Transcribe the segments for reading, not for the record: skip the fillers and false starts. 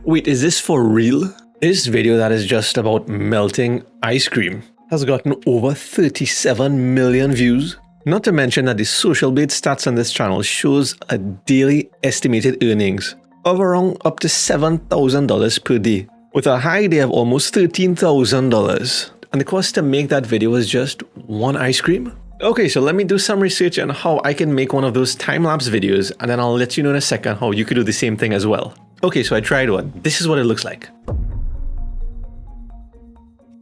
Wait, is this for real? This video that is just about melting ice cream has gotten over 37 million views. Not to mention that the social bait stats on this channel shows a daily estimated earnings of around up to $7,000 per day, with a high day of almost $13,000. And the cost to make that video was just one ice cream? Okay, so let me do some research on how I can make one of those time-lapse videos, and then I'll let you know in a second how you could do the same thing as well. Okay, so I tried one. This is what it looks like.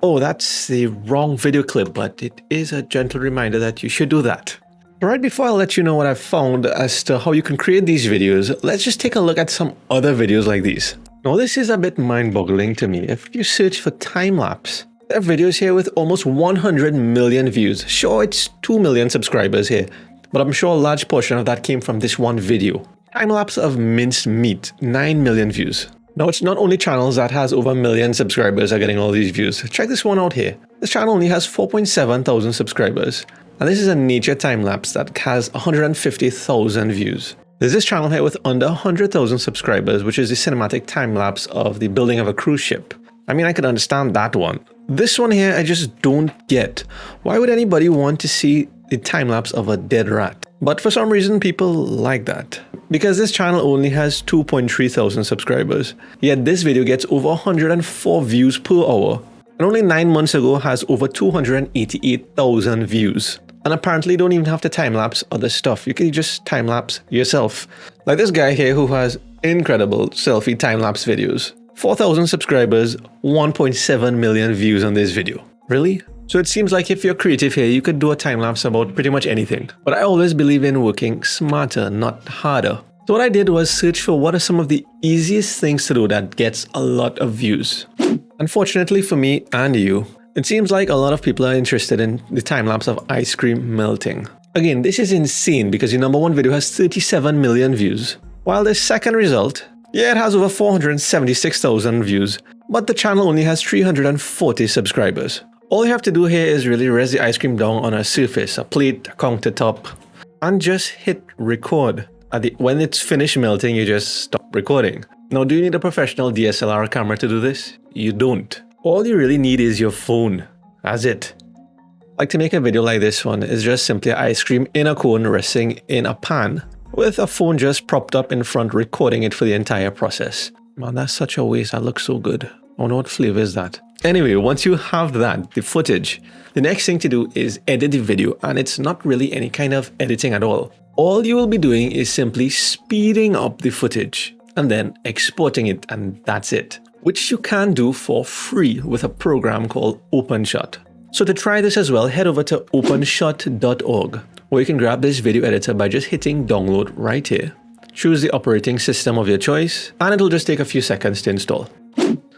Oh, that's the wrong video clip, but it is a gentle reminder that you should do that. Right before I let you know what I've found as to how you can create these videos, let's just take a look at some other videos like these. Now, this is a bit mind-boggling to me. If you search for time-lapse, there are videos here with almost 100 million views. Sure, it's 2 million subscribers here, but I'm sure a large portion of that came from this one video. Time-lapse of minced meat, 9 million views. Now, it's not only channels that has over a million subscribers are getting all these views. Check this one out here. This channel only has 4.7 thousand subscribers. And this is a nature time-lapse that has 150,000 views. There's this channel here with under 100,000 subscribers, which is the cinematic time-lapse of the building of a cruise ship. I mean, I could understand that one. This one here, I just don't get. Why would anybody want to see the time-lapse of a dead rat? But for some reason, people like that. Because this channel only has 2.3 thousand subscribers. Yet this video gets over 104 views per hour. And only 9 months ago has over 288,000 views. And apparently you don't even have to time-lapse other stuff. You can just time-lapse yourself. Like this guy here who has incredible selfie time-lapse videos. 4,000 subscribers, 1.7 million views on this video. Really? So it seems like if you're creative here, you could do a time-lapse about pretty much anything. But I always believe in working smarter, not harder. So what I did was search for what are some of the easiest things to do that gets a lot of views. Unfortunately for me and you, it seems like a lot of people are interested in the time-lapse of ice cream melting. Again, this is insane because your number one video has 37 million views. While the second result, yeah, it has over 476,000 views, but the channel only has 340 subscribers. All you have to do here is really rest the ice cream down on a surface, a plate, a countertop, and just hit record. When it's finished melting, you just stop recording. Now, do you need a professional DSLR camera to do this? You don't. All you really need is your phone. That's it. Like to make a video like this one is just simply ice cream in a cone resting in a pan with a phone just propped up in front recording it for the entire process. Man, that's such a waste. That looks so good. I wonder what flavor is that. Anyway, once you have that, the footage, the next thing to do is edit the video, and it's not really any kind of editing at all. All you will be doing is simply speeding up the footage and then exporting it, and that's it. Which you can do for free with a program called Openshot. So to try this as well, head over to openshot.org, where you can grab this video editor by just hitting download right here. Choose the operating system of your choice, and it'll just take a few seconds to install.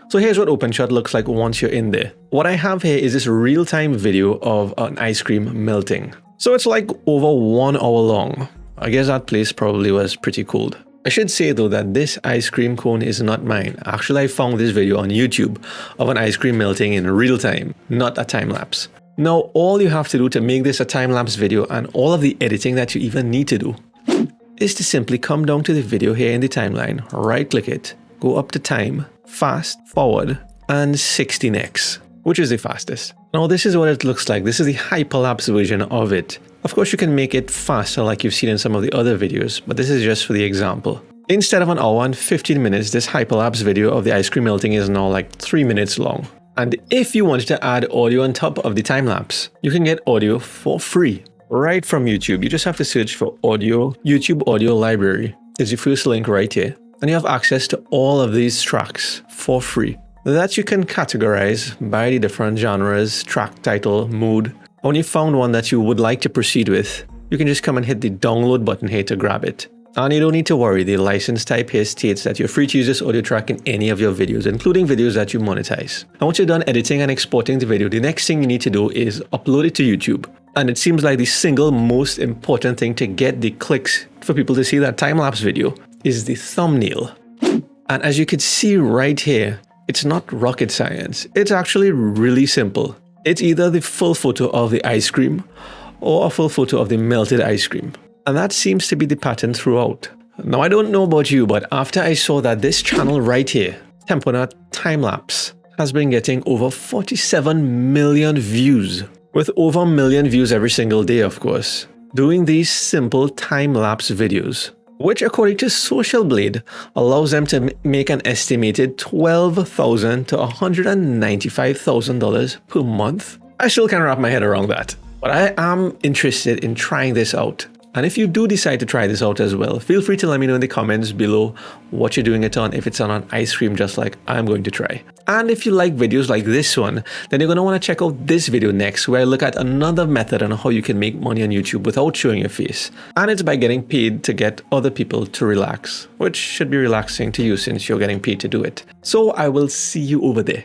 So here's what Openshot looks like once you're in there. What I have here is this real-time video of an ice cream melting. So it's like over 1 hour long. I guess that place probably was pretty cold. I should say though that this ice cream cone is not mine. Actually, I found this video on YouTube of an ice cream melting in real time, not a time-lapse. Now, all you have to do to make this a time-lapse video and all of the editing that you even need to do is to simply come down to the video here in the timeline, right-click it, go up to time, fast forward, and 16x, which is the fastest. Now this is what it looks like. This is the hyperlapse version of it. Of course you can make it faster like you've seen in some of the other videos, but this is just for the example. Instead of an hour and 15 minutes, this hyperlapse video of the ice cream melting is now like 3 minutes long. And if you wanted to add audio on top of the time-lapse, you can get audio for free right from YouTube. You just have to search for audio, YouTube audio library. It's the first link right here. And you have access to all of these tracks for free that you can categorize by the different genres, track title, mood. When you found one that you would like to proceed with, you can just come and hit the download button here to grab it. And you don't need to worry, the license type here states that you're free to use this audio track in any of your videos, including videos that you monetize. And once you're done editing and exporting the video, the next thing you need to do is upload it to YouTube. And it seems like the single most important thing to get the clicks for people to see that time-lapse video is the thumbnail. And as you can see right here, it's not rocket science. It's actually really simple. It's either the full photo of the ice cream or a full photo of the melted ice cream. And that seems to be the pattern throughout. Now, I don't know about you, but after I saw that this channel right here Tempona time-lapse has been getting over 47 million views, with over a million views every single day, of course, doing these simple time-lapse videos, which according to Social Blade allows them to make an estimated $12,000 to $195,000 per month. I still can't wrap my head around that, but I am interested in trying this out. And if you do decide to try this out as well, feel free to let me know in the comments below what you're doing it on, if it's on ice cream just like I'm going to try. And if you like videos like this one, then you're going to want to check out this video next, where I look at another method on how you can make money on YouTube without showing your face. And it's by getting paid to get other people to relax, which should be relaxing to you since you're getting paid to do it. So I will see you over there.